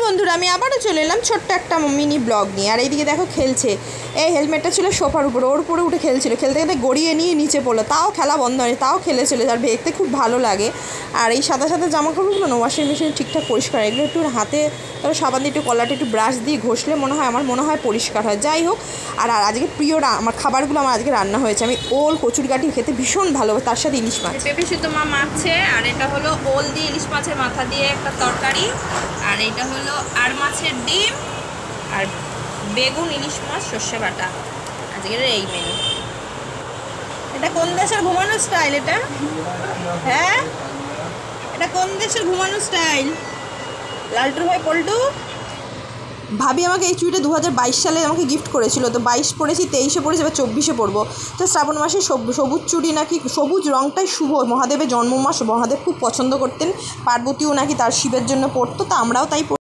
বন্ধুরা, আমি আবারও চলে এলাম ছোট্ট একটা মিনি ব্লগ নিয়ে। আর এইদিকে দেখো খেলছে, এই হেলমেটটা ছিল সোফার উপরে, ওর উপরে উঠে খেলছিল, খেলতে খেলতে গড়িয়ে নিয়ে নিচে পড়লো, তাও খেলা বন্ধ হয়নি, তাও খেলেছিল। আর দেখতে খুব ভালো লাগে। আর এই সাদা সাদা জামা কাপড়গুলো না ওয়াশিং মেশিনে ঠিকঠাক পরিষ্কার, এগুলো একটু হাতে ধরো সাবান দিয়ে একটু কলাটা একটু ব্রাশ দিয়ে ঘষলে আমার মনে হয় পরিষ্কার হয়। যাই হোক, আর আজকে প্রিয় আমার খাবারগুলো আমার আজকে রান্না হয়েছে। আমি ওল কচুরগাঠি খেতে ভীষণ ভালো, তার সাথে ইলিশ মাছ, পেঁপে শুদ্ধ মা মাখছে। আর এটা হলো ওল দিয়ে ইলিশ মাছের মাথা দিয়ে একটা তরকারি। আর এটা হলো আর মাছের ডিম আর বেগুন ইলিশ মাছ সর্ষে বাটা। আজকের এই মেনু। এটা কোন দেশের ঘুমানো স্টাইল? এটা হ্যাঁ, এটা কোন দেশের ঘুমানো স্টাইল? লালটুর ভাই পল্টু ভাবি আমাকে এই চুড়িটা 2022 সালে আমাকে গিফট করেছিল। তো 22 পড়েছি, 23-এ পড়েছি, এবার 24-এ পড়বো। তো শ্রাবণ মাসে সবুজ চুড়ি নাকি, সবুজ রঙটাই শুভ, মহাদেবের জন্ম মাস, মহাদেব খুব পছন্দ করতেন। পার্বতীও নাকি তার শিবের জন্য পড়তো, তো আমরাও তাই